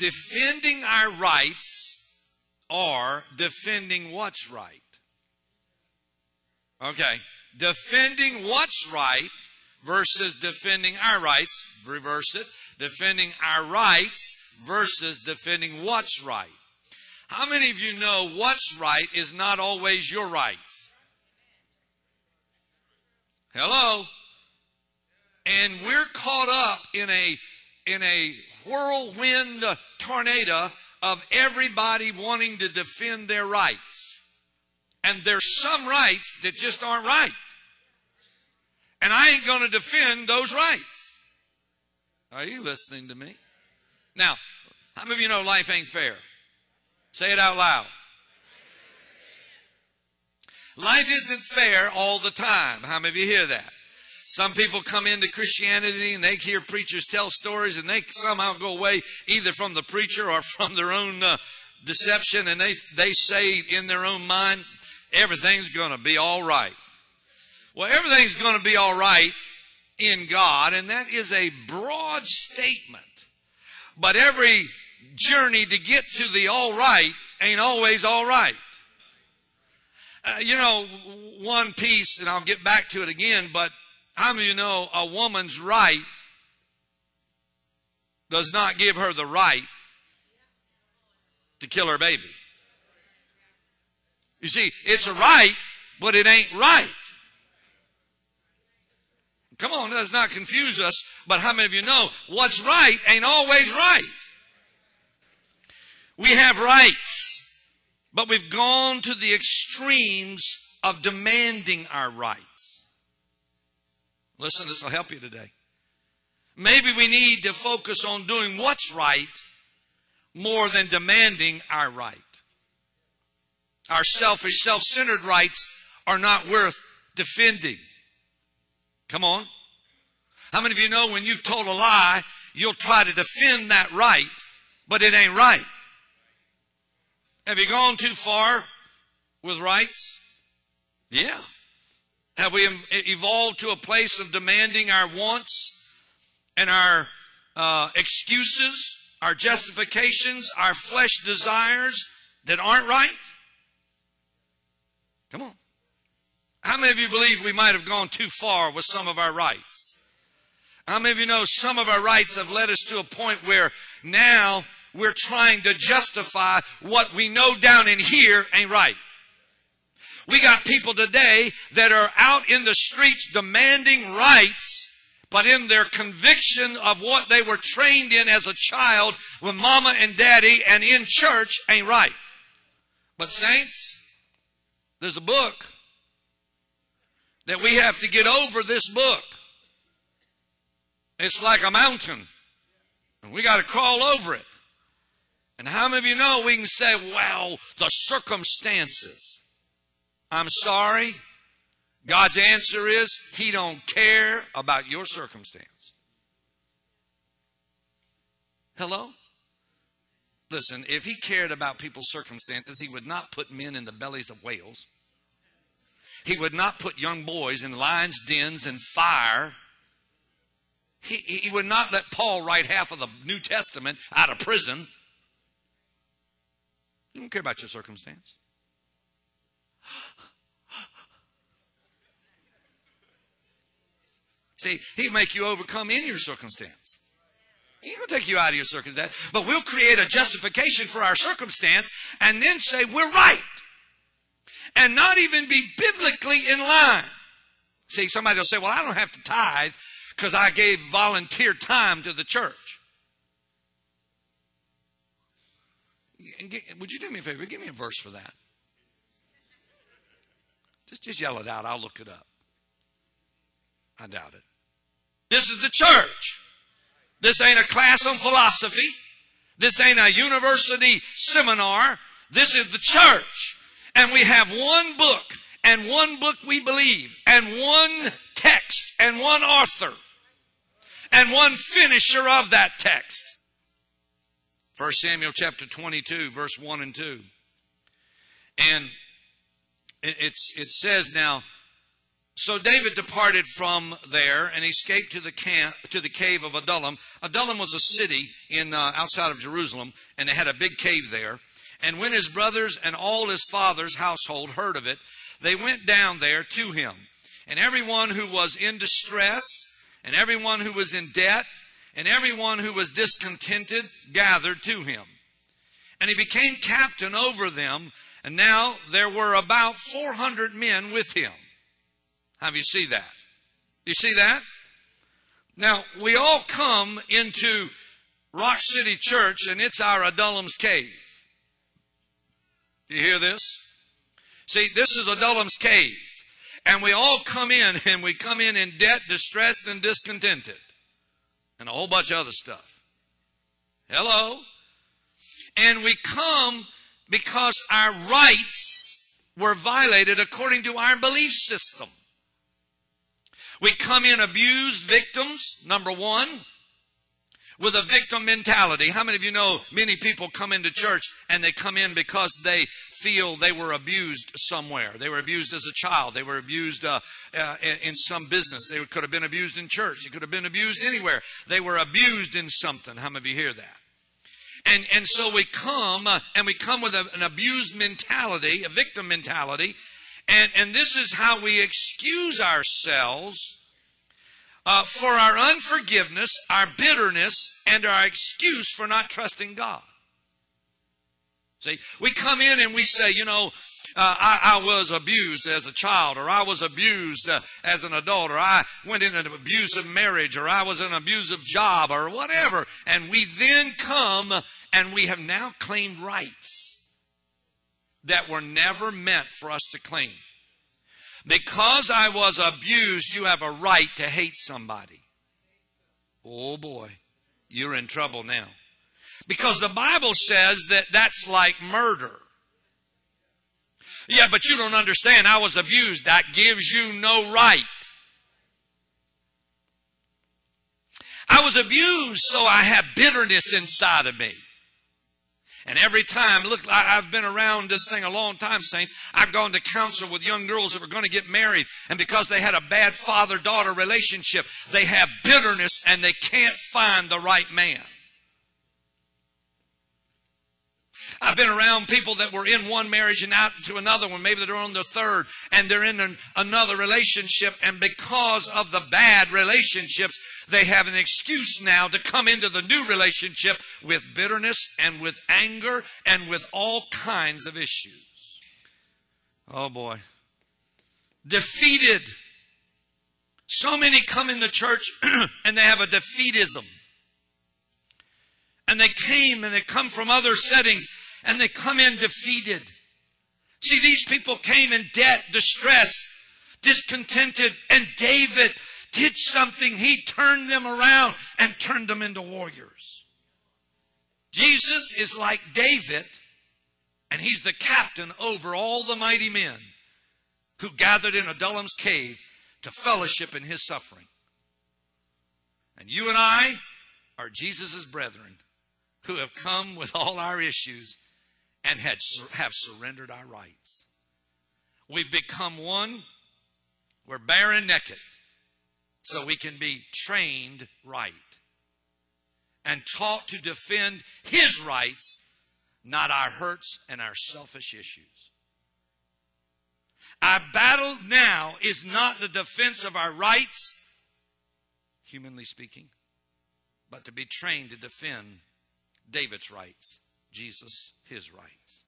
defending our rights or defending what's right? Okay. Defending what's right versus defending our rights. Reverse it. Defending our rights versus defending what's right. How many of you know what's right is not always your rights? Hello? And we're caught up in a whirlwind tornado of everybody wanting to defend their rights. And there's some rights that just aren't right. And I ain't going to defend those rights. Are you listening to me? Now, how many of you know life ain't fair? Say it out loud. Life isn't fair all the time. How many of you hear that? Some people come into Christianity and they hear preachers tell stories and they somehow go away either from the preacher or from their own deception, and they say in their own mind, everything's going to be all right. Well, everything's going to be all right in God, and that is a broad statement. But every journey to get to the all right ain't always all right. One piece, and I'll get back to it again, but how many of you know a woman's right does not give her the right to kill her baby? You see, it's a right, but it ain't right. Come on, let's not confuse us, but how many of you know what's right ain't always right? We have rights, but we've gone to the extremes of demanding our rights. Listen, this will help you today. Maybe we need to focus on doing what's right more than demanding our right. Our selfish, self-centered rights are not worth defending. Come on. How many of you know when you've told a lie, you'll try to defend that right, but it ain't right? Have you gone too far with rights? Yeah. Have we evolved to a place of demanding our wants and our excuses, our justifications, our flesh desires that aren't right? Come on. How many of you believe we might have gone too far with some of our rights? How many of you know some of our rights have led us to a point where now we're trying to justify what we know down in here ain't right? We got people today that are out in the streets demanding rights, but in their conviction of what they were trained in as a child with mama and daddy and in church ain't right. But saints, there's a book that we have to get over. This book. It's like a mountain, and we got to crawl over it. And how many of you know we can say, well, the circumstances. I'm sorry. God's answer is He don't care about your circumstance. Hello? Listen, if He cared about people's circumstances, He would not put men in the bellies of whales. He would not put young boys in lions' dens and fire. He would not let Paul write half of the New Testament out of prison. He don't care about your circumstance. See, He'll make you overcome in your circumstance. He ain't going to take you out of your circumstance. But we'll create a justification for our circumstance and then say we're right. And not even be biblically in line. See, somebody will say, well, I don't have to tithe because I gave volunteer time to the church. Would you do me a favor? Give me a verse for that. Just yell it out. I'll look it up. I doubt it. This is the church. This ain't a class on philosophy. This ain't a university seminar. This is the church. And we have one book, and one book we believe, and one text, and one author, and one finisher of that text. 1 Samuel chapter 22, verse 1 and 2. And it says now, So David departed from there and escaped to the cave of Adullam. Adullam was a city outside of Jerusalem, and they had a big cave there. And when his brothers and all his father's household heard of it, they went down there to him. And everyone who was in distress, and everyone who was in debt, and everyone who was discontented gathered to him. And he became captain over them, and now there were about 400 men with him. Have you seen that? You see that? Now, we all come into Rock City Church, and it's our Adullam's cave. Do you hear this? See, this is Adullam's cave. And we all come in, and we come in debt, distressed, and discontented. And a whole bunch of other stuff. Hello? And we come because our rights were violated according to our belief system. We come in abused victims, number one, with a victim mentality. How many of you know many people come into church and they come in because they feel they were abused somewhere? They were abused as a child. They were abused in some business. They could have been abused in church. They could have been abused anywhere. They were abused in something. How many of you hear that? And so we come with an abused mentality, a victim mentality. And this is how we excuse ourselves for our unforgiveness, our bitterness, and our excuse for not trusting God. See, we come in and we say, I was abused as a child, or I was abused as an adult, or I went in an abusive marriage, or I was in an abusive job, or whatever. And we then come and we have now claimed rights that were never meant for us to claim. Because I was abused, you have a right to hate somebody. Oh boy, you're in trouble now. Because the Bible says that that's like murder. Yeah, but you don't understand. I was abused. That gives you no right. I was abused, so I have bitterness inside of me. And every time, look, I've been around this thing a long time, saints. I've gone to counsel with young girls that were going to get married. And because they had a bad father-daughter relationship, they have bitterness and they can't find the right man. I've been around people that were in one marriage and out to another one. Maybe they're on their third and they're in another relationship. And because of the bad relationships, they have an excuse now to come into the new relationship with bitterness and with anger and with all kinds of issues. Oh boy. Defeated. So many come into church and they have a defeatism. And they come from other settings and they come in defeated. See, these people came in debt, distress, discontented, and David did something. He turned them around and turned them into warriors. Jesus is like David, and he's the captain over all the mighty men who gathered in Adullam's cave to fellowship in his suffering. And you and I are Jesus' brethren who have come with all our issues and have surrendered our rights. We've become one. We're bare and naked. So we can be trained right and taught to defend his rights, not our hurts and our selfish issues. Our battle now is not the defense of our rights, humanly speaking, but to be trained to defend David's rights, Jesus, his rights.